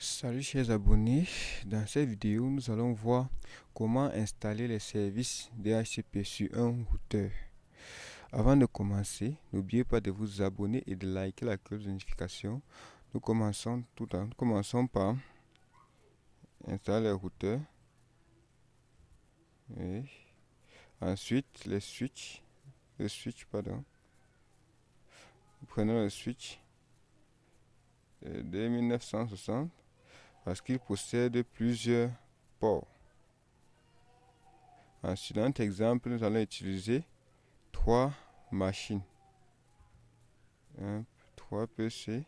Salut chers abonnés, dans cette vidéo nous allons voir comment installer les services DHCP sur un routeur. Avant de commencer, n'oubliez pas de vous abonner et de liker la cloche de notification. Nous commençons par installer le routeur. Et ensuite le switch. Prenons le switch de 1960 parce qu'il possède plusieurs ports. Ensuite, dans notre exemple, nous allons utiliser 3 machines. 3 PC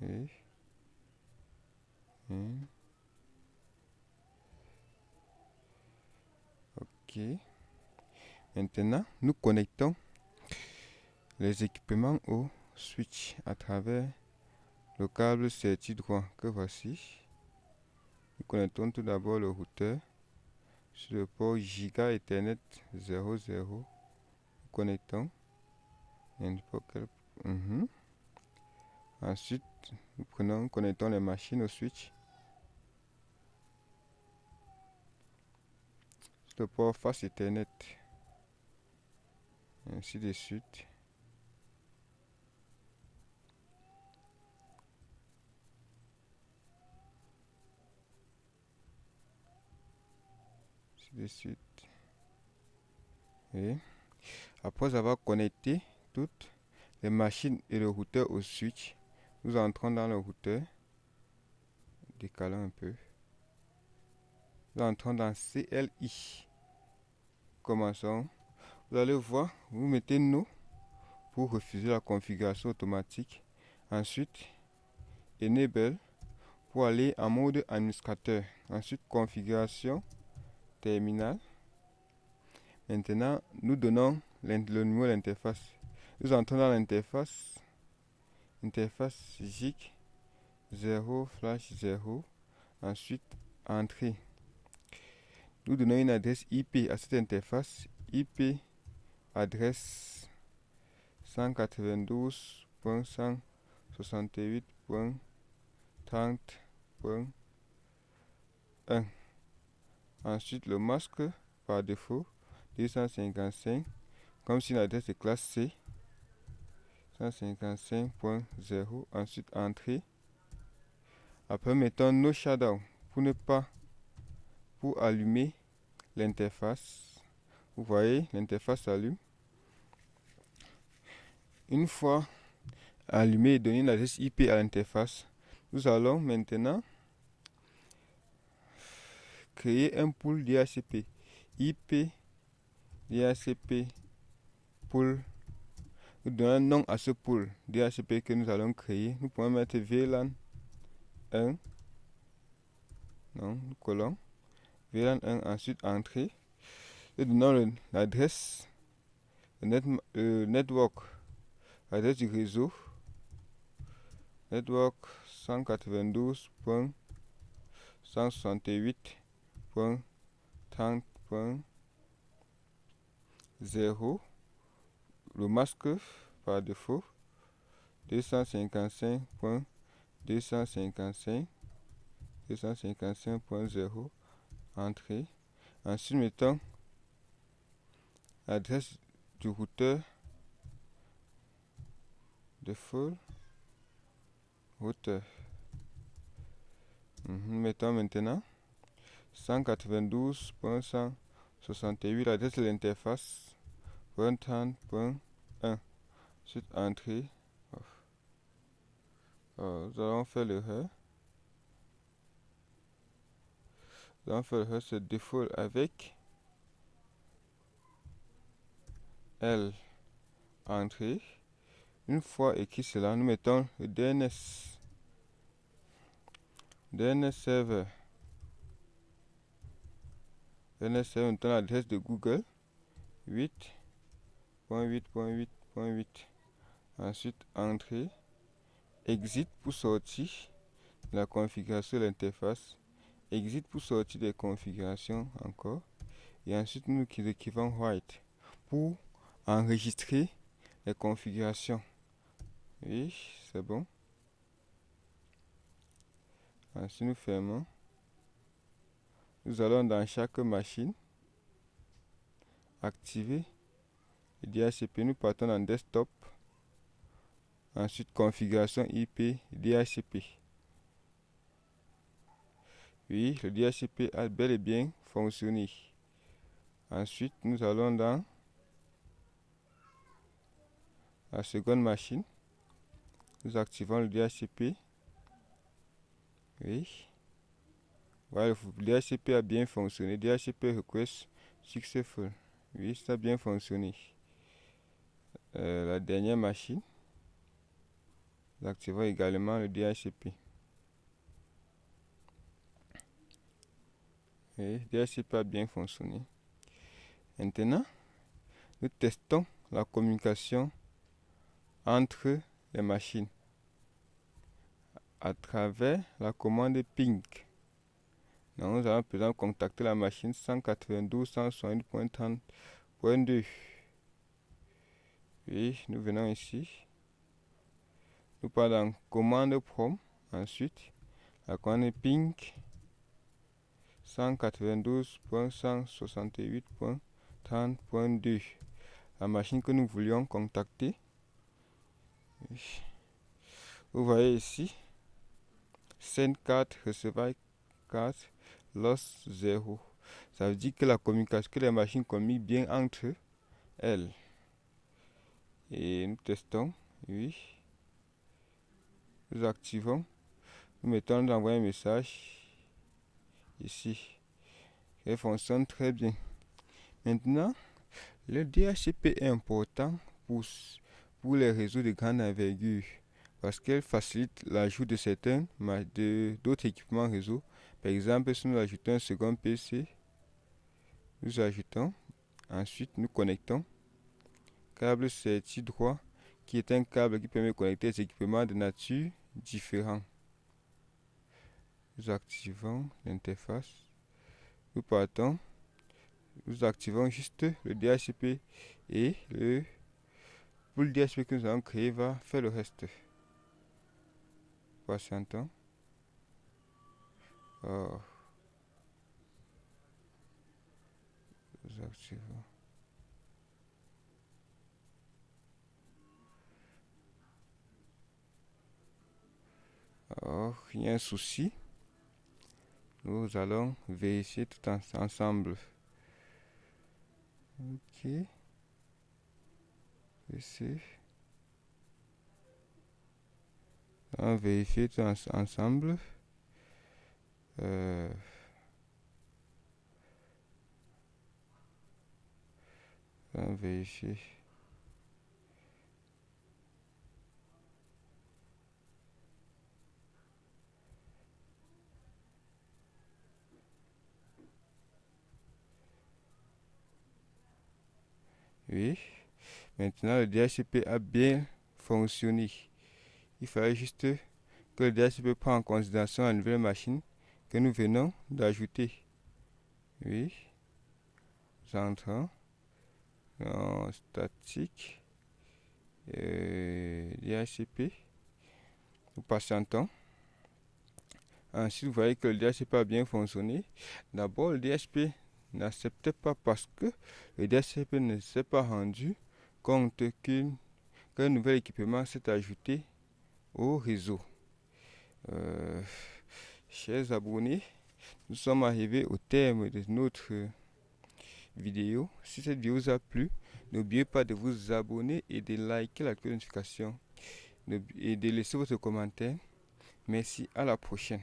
et OK. Maintenant, nous connectons les équipements au switch à travers le câble sortie droit que voici. Nous connectons tout d'abord le routeur sur le port Giga Ethernet 00. Nous connectons. Ensuite, nous connectons les machines au switch. Sur le port face Ethernet. Ainsi de suite. Et après avoir connecté toutes les machines et le routeur au switch, nous entrons dans le routeur. Décalons un peu. Nous entrons dans CLI. Commençons. Vous allez voir, vous mettez No pour refuser la configuration automatique. Ensuite, Enable pour aller en mode administrateur. Ensuite, configuration terminal. Maintenant, nous donnons le numéro d'interface. Nous entrons dans l'interface. Interface GIC 0/0. Ensuite, entrée. Nous donnons une adresse IP à cette interface. IP adresse 192.168.30.1. Ensuite, le masque par défaut 255, comme si l'adresse est classe C. 155.0. Ensuite, entrée. Après, mettons No Shadow pour allumer l'interface. Vous voyez, l'interface s'allume. Une fois allumé et donné l'adresse IP à l'interface, nous allons maintenant créer un pool DHCP. IP DHCP pool. Nous donnons un nom à ce pool DHCP que nous allons créer. Nous pouvons mettre VLAN 1. Nous collons VLAN 1, ensuite entrée. Nous donnons l'adresse, network, l'adresse du réseau, network 192.168.30.0. Le masque par défaut 255.255.0. Entrée. Ensuite, mettons l'adresse du routeur default routeur. Mettons maintenant 192.168, l'adresse de l'interface 30.1. Ensuite, entrée. Nous allons faire l'erreur. C'est default avec L. Entrée. Une fois écrit cela, nous mettons le DNS server. DNS server, mettons l'adresse de Google 8.8.8.8. Ensuite, entrée. Exit pour sortir de la configuration de l'interface. Exit pour sortir des configurations encore. Et ensuite, nous écrivons white pour enregistrer les configurations. Oui, c'est bon. Ensuite, nous fermons. Nous allons dans chaque machine activer le DHCP. Nous partons dans Desktop. Ensuite, configuration IP DHCP. Oui, le DHCP a bel et bien fonctionné. Ensuite, nous allons dans la seconde machine. Nous activons le DHCP. Oui. Voilà, le DHCP a bien fonctionné. DHCP request successful. Oui, ça a bien fonctionné. La dernière machine. Nous activons également le DHCP. Oui, DHCP a bien fonctionné. Maintenant, nous testons la communication entre les machines à travers la commande ping. Donc, nous allons par exemple contacter la machine 192.168.30.2. Oui, nous venons ici. Nous parlons dans commande prom. Ensuite, la commande ping 192.168.30.2. La machine que nous voulions contacter. Vous voyez ici, send card, recevoir card, loss 0. Ça veut dire que la communication, que les machines communiquent bien entre elles. Et nous testons, oui. Nous activons, nous mettons d'envoyer un message ici. Elle fonctionne très bien. Maintenant, le DHCP est important pour les réseaux de grande envergure parce qu'elle facilite l'ajout de certains d'autres équipements réseau. Par exemple, si nous ajoutons un second PC, nous ajoutons, ensuite nous connectons câble sortie droit qui est un câble qui permet de connecter des équipements de nature différents. Nous activons l'interface, nous partons, nous activons juste le DHCP et pour le DHCP que nous allons créer va faire le reste. Patientons. Nous activons. Alors, il y a un souci. Nous allons vérifier tout ensemble. Ok. Ici. On va vérifier tout ensemble. On va vérifier. Oui. Maintenant, le DHCP a bien fonctionné. Il fallait juste que le DHCP prenne en considération la nouvelle machine que nous venons d'ajouter. Oui. Nous entrons dans statique. DHCP. Nous patientons. Ensuite, vous voyez que le DHCP a bien fonctionné. D'abord, le DHCP n'acceptait pas parce que le DHCP ne s'est pas rendu compte qu'un nouvel équipement s'est ajouté au réseau. Chers abonnés, nous sommes arrivés au terme de notre vidéo. Si cette vidéo vous a plu, n'oubliez pas de vous abonner et de liker la cloche de notification et de laisser votre commentaire. Merci, à la prochaine.